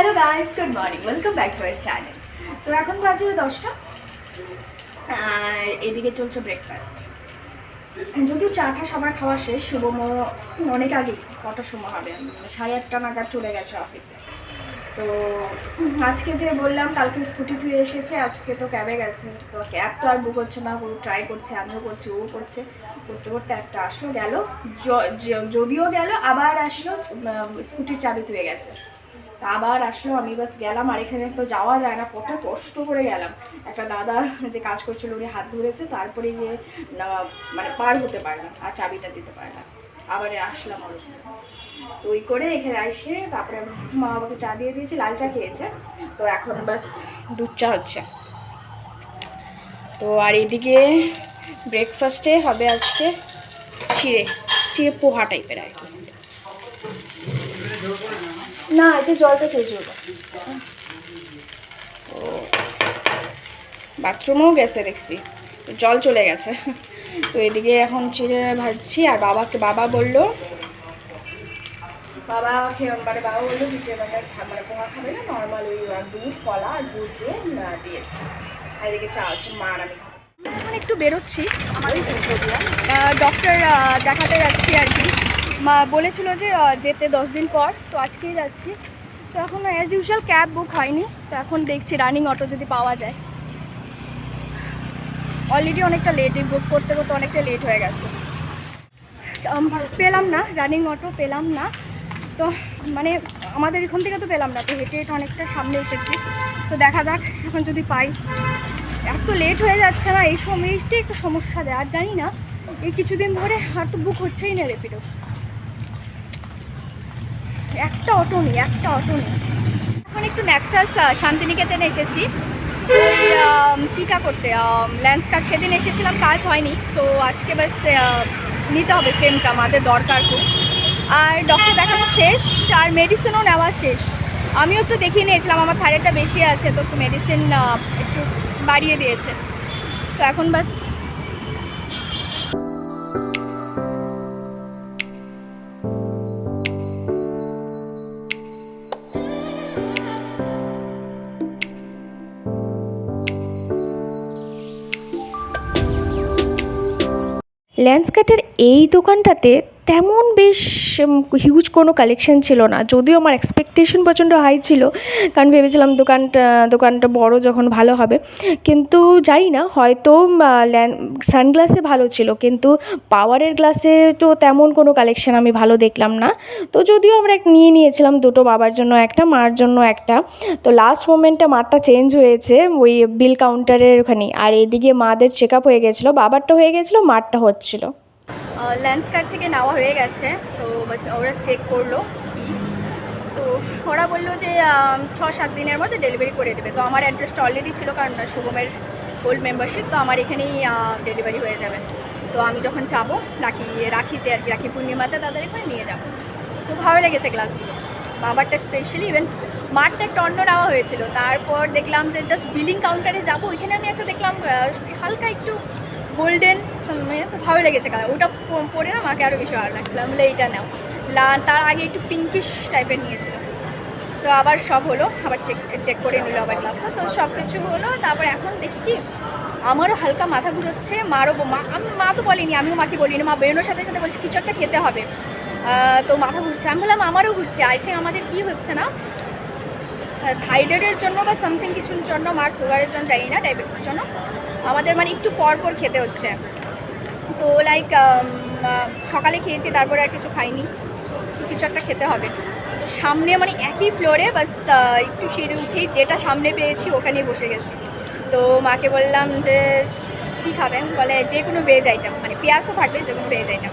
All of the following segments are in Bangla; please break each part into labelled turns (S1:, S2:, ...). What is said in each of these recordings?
S1: Hello guys, good morning, welcome back to our channel. তো এখন বাজে 10টা আর এদিকে চলছে ব্রেকফাস্ট। যদিও চাটা সবার খাওয়া শেষ, শুভমও অনেক আগেই, কটার সময় হবে 8:30 নাগাদ চলে গেছে অফিসে। তো আজকে যে বললাম কালকে স্কুটি ধুয়ে এসেছে, আজকে তো ক্যাবে গেছে। তো ক্যাব তো আর বুক হচ্ছে না, ও ট্রাই করছে, আমিও করছি, ও করছে, করতে করতে একটা আসলো, গেল, যদিও গেল আবার আসলো, স্কুটির চাবি ধুয়ে গেছে। আবার আসলো, আমি বাস গেলাম। আর এখানে তো যাওয়া যায় না, কত কষ্ট করে গেলাম। একটা দাদা যে কাজ করছিল উনি হাত ধরেছে, তারপরে গিয়ে মানে পার হতে পারলাম, আর চাবিটা দিতে পারলাম। আবার আসলাম ওর ওই করে এখানে এসে তারপরে মা বাবাকে চা দিয়ে দিয়েছি, লাল চা খেয়েছে। তো এখন বাস দুধ চা হচ্ছে। তো আর এদিকে ব্রেকফাস্টে হবে আজকে চিড়ে চিড়ে পোহা টাইপের আর কি। না, এতে জলটা শেষ হলো। তো বাথরুমেও গেছে দেখছি, জল চলে গেছে। তো এদিকে এখন চিড়ে ভাজছি। আর বাবা বললো যে মানে পোহা খাবে না, নর্মাল ওই দুধ, কলা আর দুধ দিয়ে দিয়েছি। আর এদিকে চা হচ্ছে, মা আর আমি এখন একটু বেরোচ্ছি, ডক্টর দেখাতে যাচ্ছি আর কি। মা বলেছিল যে যেতে 10 দিন পর, তো আজকেই যাচ্ছি। তো এখন অ্যাজ ইউজুয়াল ক্যাব বুক হয়নি, তো এখন দেখছি রানিং অটো যদি পাওয়া যায়। অলরেডি অনেকটা লেট, বুক করতে করতে অনেকটা লেট হয়ে গেছে। পেলাম না, রানিং অটো পেলাম না। তো মানে আমাদের এখান থেকে তো পেলাম না, তো হেঁটে হেঁটে অনেকটা সামনে এসেছি। তো দেখা যাক এখন যদি পাই। এত লেট হয়ে যাচ্ছে না, এই সময়টা একটু সমস্যা দেয়। আর জানি না, এই কিছুদিন ধরে আর তো বুক হচ্ছেই না র্যাপিডো, একটা অটো নেই। এখন একটু নেক্সাস শান্তিনিকেতনে এসেছি ওই কীটা করতে, ল্যান্স কার্ড সেদিন এসেছিলাম, কাজ হয়নি। তো আজকে বাস নিতে হবে, ফ্রেমটা আমাদের দরকার খুব। আর ডক্টর দেখানো শেষ, আর মেডিসিনও নেওয়া শেষ। আমিও একটু দেখিয়ে নিয়েছিলাম, আমার থাইরয়েডটা বেশি আছে, তো একটু মেডিসিন একটু বাড়িয়ে দিয়েছে। তো এখন বাস
S2: ল্যান্সকার্টের এই দোকানটাতে তেমন বেশ হিউজ কোনো কালেকশন ছিল না, যদিও আমার এক্সপেকটেশন প্রচণ্ড হাই ছিল, কারণ ভেবেছিলাম দোকানটা বড় যখন ভালো হবে। কিন্তু জানি না, হয়তো সানগ্লাসে ভালো ছিল, কিন্তু পাওয়ারের গ্লাসে তো তেমন কোনো কালেকশন আমি ভালো দেখলাম না। তো যদিও আমরা নিয়ে নিয়েছিলাম দুটো, বাবার জন্য একটা, মার জন্য একটা। তো লাস্ট মোমেন্টে মারটা চেঞ্জ হয়েছে ওই বিল কাউন্টারের ওখানেই। আর এদিকে মাদের চেক আপ হয়ে গেছিলো, বাবারটা হয়ে গেছিলো, মারটা হচ্ছিল।
S1: ল্যান্স কার্ড থেকে নেওয়া হয়ে গেছে। তো বাস ওরা চেক করলো কি, তো ওরা বললো যে 6-7 দিনের মধ্যে ডেলিভারি করে দেবে। তো আমার অ্যাড্রেসটা অলরেডি ছিল, কারণ শুভমের গোল্ড মেম্বারশিপ, তো আমার এখানেই ডেলিভারি হয়ে যাবে। তো আমি যখন যাবো রাখিতে আর কি, রাখি পূর্ণিমাতে তাদের এখানে নিয়ে যাবো। তো ভালো লেগেছে গ্লাসগুলো, বাবারটা স্পেশালি। ইভেন মারটা একটা অন্য নেওয়া হয়েছিল। তারপর দেখলাম যে জাস্ট বিলিং কাউন্টারে যাবো, ওইখানে আমি একটা দেখলাম হালকা একটু গোল্ডেন, তো ভালো লেগেছে কালার। ওটা পরে না মাকে আরও বেশি ভালো লাগছিলো। আমি বলে এইটা নাও। তার আগে একটু পিঙ্কিশ টাইপের নিয়েছিল। তো আবার সব হলো, আবার চেক করে নিল আবার গ্লাসটা। তো সব কিছু হলো। তারপর এখন দেখি কি, আমারও হালকা মাথা ঘুরোচ্ছে, মা তো বলিনি, আমিও মাকে বলিনি, মা বেরোনোর সাথে সাথে বলছে কিছু একটা খেতে হবে। তো মাথা ঘুরছে, আমি বললাম আমারও ঘুরছে। আই থিঙ্ক আমাদের কী হচ্ছে না, থাইরয়েডের জন্য বা সামথিং কিছুর জন্য, মার সুগারের জন্য জানি না, ডায়াবেটিসের জন্য আমাদের মানে একটু পর খেতে হচ্ছে। তো লাইক সকালে খেয়েছি, তারপরে আর কিছু খাইনি, কিছু একটা খেতে হবে। তো সামনে মানে একই ফ্লোরে, বাস একটু সিঁড়ি উঠেই যেটা সামনে পেয়েছি ওখানেই বসে গেছি। তো মাকে বললাম যে কী খাবেন, বলে যে কোনো ভেজ আইটেম, মানে পেঁয়াজও থাকবে, যে কোনো ভেজ আইটেম।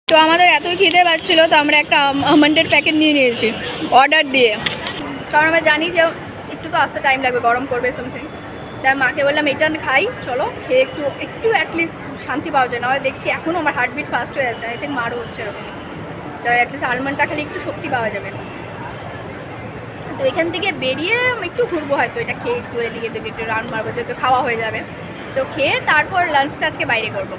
S1: তো আমাদের এত খিদে পাচ্ছিল, তো আমরা একটা আমন্ডের প্যাকেট নিয়ে নিয়েছি অর্ডার দিয়ে, কারণ আমরা জানি যে একটু তো আসতে টাইম লাগবে, গরম করবে সামথিং। তাই মাকে বললাম এটা খাই, চলো খেয়ে একটু অ্যাটলিস্ট শান্তি পাওয়া যায়। না দেখছি এখনও আমার হার্টবিট ফাস্ট হয়ে আছে, আই থিঙ্ক মারও হচ্ছে এরকম। তো অ্যাটলিস্ট আলমন্ডটা খালি একটু শক্তি পাওয়া যাবে। তো এখান থেকে বেরিয়ে একটু ঘুরবো, হয়তো এটা খেয়ে একটু এদিকে একটু রাউন্ড মারবো, যেহেতু খাওয়া হয়ে যাবে। তো খেয়ে তারপর লাঞ্চটা আজকে বাইরে করবো,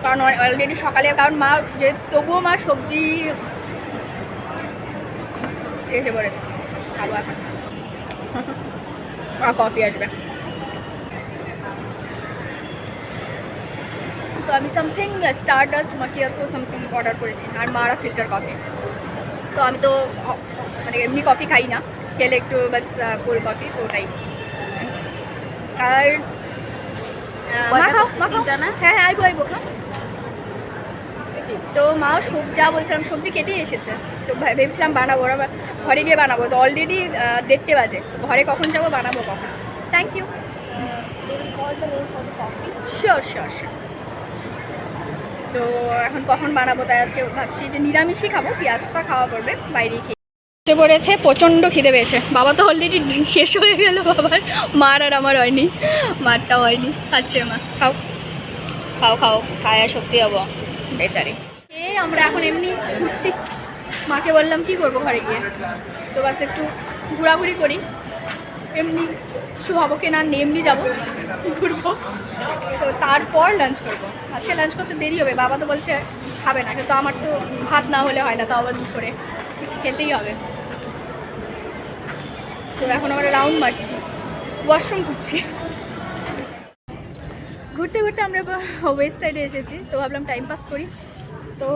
S1: কারণ অলরেডি সকালে, কারণ মা যে তবুও মা সবজি এসে পড়েছে। খাবো এখন। আর কফি আসবে। তো আমি সামথিং স্টারডাস্ট মাকিয়াতো সামথিং অর্ডার করেছি, আর মারা ফিল্টার কফি। তো আমি তো মানে এমনি কফি খাই না, খেলে একটু বাস কোল্ড কফি, তো ওটাই। আর হ্যাঁ হ্যাঁ আইবো আইবো খাও। তো মা যা বলছিলাম সবজি কেটেই এসেছে, তো ভেবেছিলাম বানাবো, ওরা ঘরে গিয়ে বানাবো। তো অলরেডি 1:30 বাজে, তো ঘরে কখন যাবো বানাবো কখন। Thank you. Sure sure sure. তো এখন কখন বানাবো, তাই আজকে ভাবছি যে নিরামিষই খাবো, পেঁয়াজটা খাওয়া পড়বে, বাইরেই খেয়ে পড়েছে। প্রচণ্ড খিদে পেয়েছে। বাবা তো অলরেডি শেষ হয়ে গেল বাবার, মার আর আমার হয়নি, মারটাও হয়নি। খাচ্ছে মা, খাও খাও খাও, খায় শক্তি হবো বেচারি। আমরা এখন এমনি ঘুরছি, মাকে বললাম কি করবো ঘরে গিয়ে, তো বাস একটু ঘোরাঘুরি করি, এমনি কিছু হবো কি না, এমনি যাবো ঘুরবো, তো তারপর লাঞ্চ করবো। আজকে লাঞ্চ করতে দেরি হবে, বাবা তো বলছে খাবে না, কিন্তু আমার তো ভাত না হলে হয় না, তাও আবার দুপুরে খেতেই হবে। তো এখন আমরা রাউন্ড মারছি, ওয়াশরুম ঘুরছি। ঘুরতে ঘুরতে আমরা ওয়েস্ট সাইডে এসেছি, তো ভাবলাম টাইম পাস করি। তো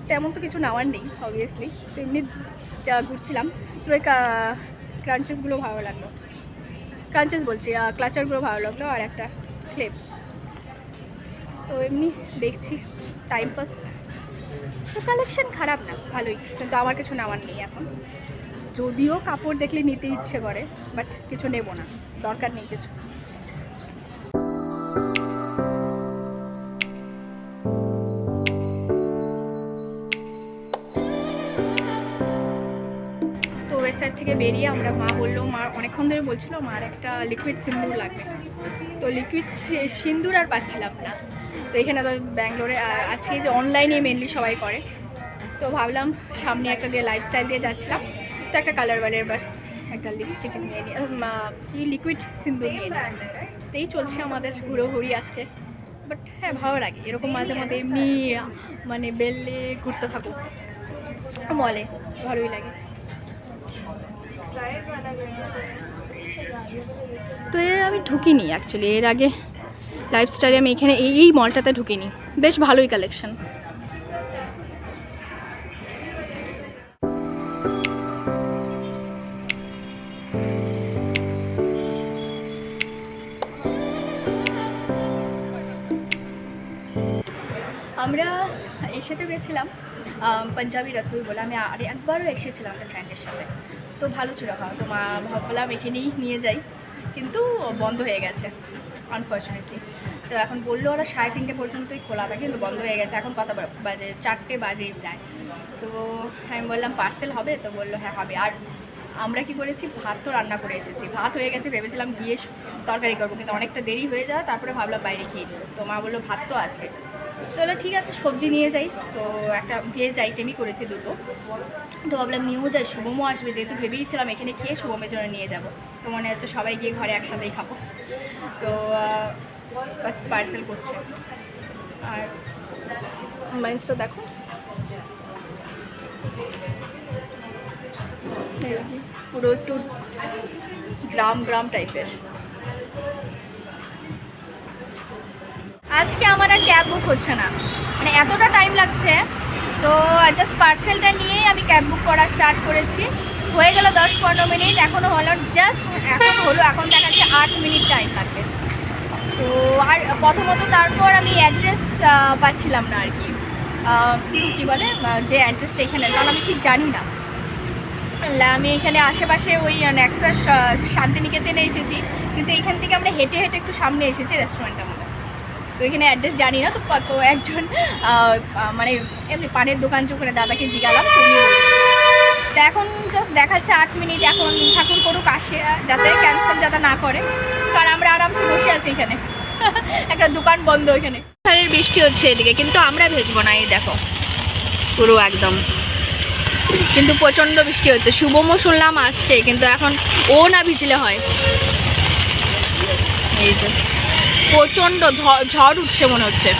S1: তেমন তো কিছু নেওয়ার নেই অবভিয়াসলি, তো এমনি ঘুরছিলাম। তো ওই ক্রাঞ্চেসগুলো ভালো লাগলো, ক্রাঞ্চেস বলছি ক্লাচারগুলো ভালো লাগলো, আর একটা ক্লিপস। তো এমনি দেখছি টাইম পাস। তো কালেকশন খারাপ না, ভালোই, কিন্তু আমার কিছু নেওয়ার নেই এখন। যদিও কাপড় দেখলে নিতে ইচ্ছে করে, বাট কিছু নেব না, দরকার নেই কিছু। ওয়েস্ট সাইড থেকে বেরিয়ে আমরা, মা বললো, মা অনেকক্ষণ ধরে বলছিল মার একটা লিকুইড সিন্দুর লাগবে। তো লিকুইড সিন্দুর আর পাচ্ছিলাম না। তো এখানে তো ব্যাঙ্গালোরে আজকে যে অনলাইনে মেনলি সবাই করে, তো ভাবলাম সামনে একটা দিয়ে লাইফস্টাইল দিয়ে যাচ্ছিলাম, তো একটা কালারওয়ালের বাস একটা লিপস্টিক নিয়ে নিয়ে লিকুইড সিন্দুর নিয়ে নিই। তো এই চলছে আমাদের ঘুরোঘুরি আজকে। বাট হ্যাঁ ভালো লাগে এরকম মাঝে মাঝে এমনি মানে বেললে ঘুরতে থাকুক মলে, ভালোই লাগে। তো আমি ঢুকিনি অ্যাকচুয়ালি, এর আগে লাইফস্টাইলে আমি এখানে এই মলটাতে ঢুকিনি, বেশ ভালোই কালেকশন। আমরা এসেতে গেছিলাম পাঞ্জাবি রসুল বলে, আমি আর একবারও এসেছিলাম একটা ফ্রেন্ডের সাথে, তো ভালো ছিল খাওয়া। তো মা ভাবলাম এখানেই নিয়ে যাই, কিন্তু বন্ধ হয়ে গেছে আনফর্চুনেটলি। তো এখন বললো ওরা 3:30 পর্যন্তই খোলা থাকে, কিন্তু বন্ধ হয়ে গেছে। এখন কত বাজে, 4টে বাজেই প্রায়। তো আমি বললাম পার্সেল হবে, তো বললো হ্যাঁ হবে। আর আমরা কি করেছি, ভাত তো রান্না করে এসেছি, ভাত হয়ে গেছে, ভেবেছিলাম গিয়ে তরকারি করবো, কিন্তু অনেকটা দেরি হয়ে যাওয়া, তারপরে ভাবলাম বাইরে খেয়ে নেবো। তো মা বললো ভাত তো আছে, তাহলে ঠিক আছে সবজি নিয়ে যাই। তো একটা ভেজ আইটেমই করেছি দুটো, তো ভাবলাম নিয়েও যাই, শুভমও আসবে, যেহেতু ভেবেইছিলাম এখানে খেয়ে শুভমের জন্য নিয়ে যাব। তো মনে হচ্ছে সবাই গিয়ে ঘরে একসাথেই খাবো, তো বাস পার্সেল করছে। আর মাইন্সটা দেখো, পুরো একটু গ্রাম গ্রাম টাইপের। আজকে আমার আর ক্যাব বুক হচ্ছে না, মানে এতটা টাইম লাগছে। তো জাস্ট পার্সেলটা নিয়েই আমি ক্যাব বুক করা স্টার্ট করেছি, হয়ে গেল 10-15 মিনিট, এখনও হলো এখন দেখাচ্ছে 8 মিনিট টাইম লাগবে। তো আর প্রথমত তারপর আমি অ্যাড্রেস পাচ্ছিলাম না আর কি, কী বলে যে অ্যাড্রেসটা এখানে, কারণ আমি ঠিক জানি না। আমি এখানে আশেপাশে ওই নেক্সাস শান্তিনিকেতনে এসেছি, কিন্তু এখান থেকে আমরা হেঁটে হেঁটে একটু সামনে এসেছি রেস্টুরেন্টের মধ্যে। তো এখানে অ্যাড্রেস জানি না, তো একজন মানে এমনি পানের দোকান ওখানে দাদাকে জিজ্ঞালাম, তো এখন জাস্ট দেখাচ্ছে 8 মিনিট। এখন ঠাকুর করুক আসে, যাতে ক্যান্সেল যাতে না করে, কারণ আমরা আরামসে বসে আছি এখানে, একটা দোকান বন্ধ এখানে। বৃষ্টি হচ্ছে এদিকে, কিন্তু আমরা ভেজবো না, এই দেখো পুরো একদম, কিন্তু প্রচণ্ড বৃষ্টি হচ্ছে। শুভমও শুনলাম আসছে, কিন্তু এখন ও না ভিজলে হয়। এই যে প্রচণ্ড ঝড় উঠছে মনে হচ্ছে।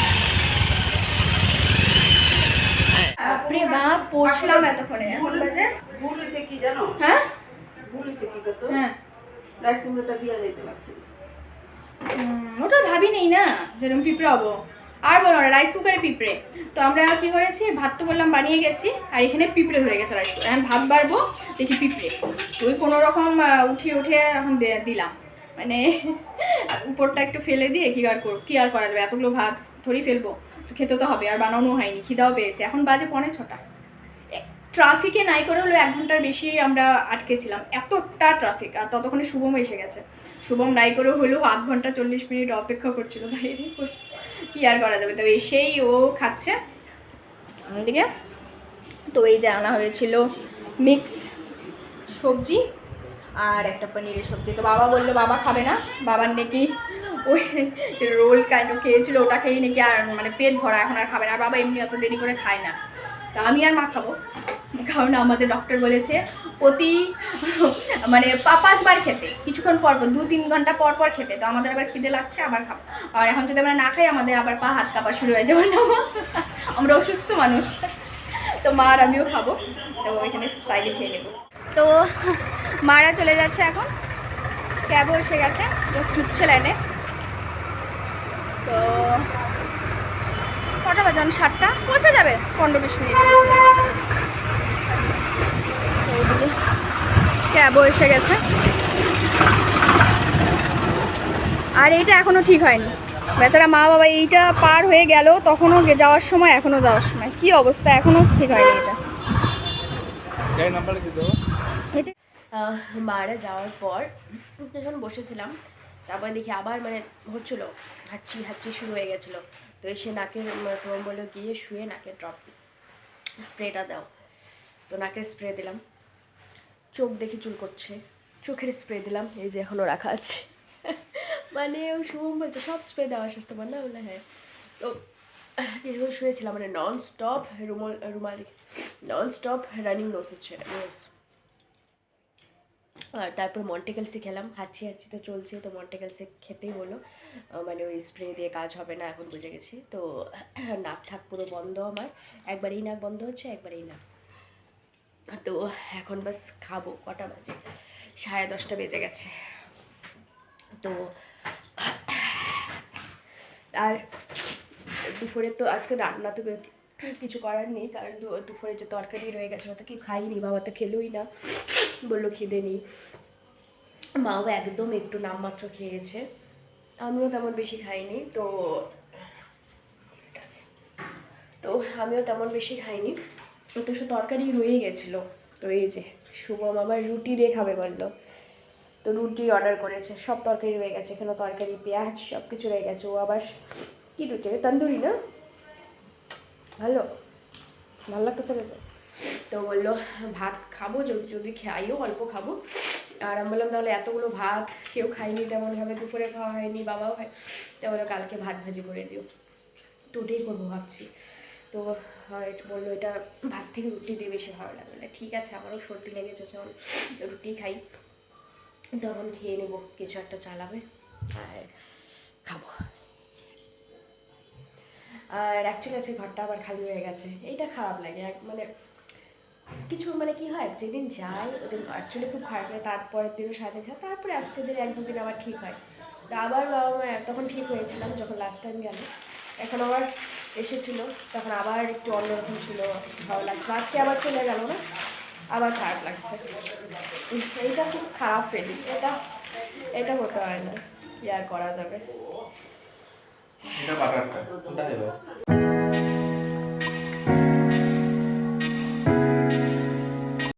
S1: বাপরে বাপ, পড়ছিলাম এতক্ষণে।
S3: ভুল হয়েছে কি জানো?
S1: হ্যাঁ
S3: বলেছে কি করতো
S1: হ্যাঁ
S3: রাইস কুমড়োটা দিয়া যাইতে লাগছে
S1: ওটা ভাবি নেই না যেরকম পিঁপড়ে হবো আর বলো না রাইস কুকারে পিঁপড়ে তো আমরা কি করেছি ভাত তো বললাম বানিয়ে গেছি আর এখানে পিঁপড়ে ধরে গেছে রাইস এখন ভাত বাড়বো দেখি পিঁপড়ে ওই কোনো রকম উঠিয়ে উঠিয়ে এখন দিলাম মানে উপরটা একটু ফেলে দিয়ে কি আর করা যাবে এতগুলো ভাত থরি ফেলবো তো খেতে তো হবে আর বানানো হয়নি খিদাও পেয়েছে এখন বাজে 6:45 ট্রাফিকে নাই করে হলো 1 ঘন্টার বেশি আমরা আটকেছিলাম এতটা ট্রাফিক আর ততক্ষণে শুভম এসে গেছে শুভম নাই করে হলেও 8 ঘন্টা 40 মিনিট অপেক্ষা করছিল বাইরে কি আর করা যাবে তো এসেই ও খাচ্ছে ওদিকে তো এই যে আনা হয়েছিল মিক্স সবজি আর একটা পনিরের সবজি তো বাবা বললো বাবা খাবে না বাবার নাকি ওই রোল কাইন্ড খেয়েছিল ওটা খেয়ে নাকি আর মানে পেট ভরা এখন আর খাবে না আর বাবা এমনি অত দেরি করে খায় না তা আমি আর মা খাবো কারণ আমাদের ডক্টর বলেছে প্রতি মানে 5বার খেতে কিছুক্ষণ পর পর 2-3 ঘন্টা পর পর খেতে তো আমাদের আবার খিদে লাগছে আবার খাবো আর এখন যদি আমরা না খাই আমাদের আবার পা হাত কাঁপা শুরু হয়ে যাবে না আমরা অসুস্থ মানুষ তো মা আর আমিও খাবো তো এখানে সাইডে খেয়ে নেবো তো মারা চলে যাচ্ছে এখন ক্যাবও এসে গেছে জাস্ট ঢুকছে লাইনে তো কটা বাজে 7টা পৌঁছে যাবে 15-20 মিনিট ক্যাবও এসে গেছে আর এইটা এখনো ঠিক হয়নি বেচারা মা বাবা এইটা পার হয়ে গেল তখনও যাওয়ার সময় এখনো যাওয়ার সময় কি অবস্থা এখনো ঠিক হয়নি এটা মারা যাওয়ার পর যখন বসেছিলাম তারপর দেখি আবার মানে হচ্ছিলো হাঁচি শুরু হয়ে গেছিলো তো এসে নাকের প্রম বলে গিয়ে শুয়ে নাকের ড্রপ স্প্রেটা দাও তো নাকের স্প্রে দিলাম চোখ দেখে চুল করছে চোখের স্প্রে দিলাম এই যে এখনও রাখা আছে মানে শুভম বলছে সব স্প্রে দেওয়া স্বাস্থ্যবান না বলে হ্যাঁ তো কিছুক্ষণ শুয়েছিলাম মানে নন স্টপ রানিং নোজ হচ্ছে নোজ আর তারপর মন্টেক্যালসি খেলাম হাঁচি তো চলছে তো মন্টেক্যালসি খেতেই হলো মানে ওই স্প্রে দিয়ে কাজ হবে না এখন বুঝে গেছি তো নাক ঠাক পুরো বন্ধ আমার একবারেই নাক বন্ধ হচ্ছে একবারেই নাক তো এখন বাস খাবো কটা বাজে 10:30 বেজে গেছে তো আর দুপুরে তো আজকে রান্না তো কিছু করার নেই কারণ দুপুরে যে তরকারি রয়ে গেছে ওটা কি খাইনি বাবা তো খেলোই না বললো খিদে নেই মাও একদম একটু নামমাত্র খেয়েছে আমিও তেমন বেশি খাইনি তো আমিও তেমন বেশি খাইনি তো সে তরকারি রয়ে গেছিলো তো এই যে শুভম আবার রুটি দিয়ে খাবে বললো তো রুটি অর্ডার করেছে সব তরকারি রয়ে গেছে এখানে তরকারি পেঁয়াজ সব কিছু রয়ে গেছে ও আবার কী রুটি তন্দুরি না ভালো লাগতেছে না তো বললো ভাত খাবো যদি খাইও অল্প খাবো আর আমি বললাম তাহলে এতগুলো ভাত কেউ খায়নি তেমনভাবে দুপুরে খাওয়া হয়নি বাবাও খায় তাহলে কালকে ভাত ভাজি করে দিও তো ওটাই করবো ভাবছি তো বললো এটা ভাত থেকে রুটি দিয়ে বেশি ভালো লাগবে ঠিক আছে আমারও সর্দি লেগেছে চল রুটি খাই তখন খেয়ে নেবো কিছু একটা চালাবে আর খাবো আর অ্যাকচুয়ালি আছে ঘরটা আবার খালি হয়ে গেছে এইটা খারাপ লাগে মানে কিছু মানে কি হয় যেদিন যাই ওদিন অ্যাকচুয়ালি খুব খারাপ লাগে তারপরের দিনও সারাদিন খায় তারপরে আজকের দিন 1-2 দিন আবার ঠিক হয় তো আবার বাবা মা তখন ঠিক হয়েছিলাম যখন লাস্ট টাইম গেল এখন আবার এসেছিলো তখন আবার একটু অন্যরকম ছিল ভালো লাগছে আজকে আবার চলে গেল না আবার খারাপ লাগছে এইটা খুব খারাপ ফেলি এটা হতে হয় না কি আর করা যাবে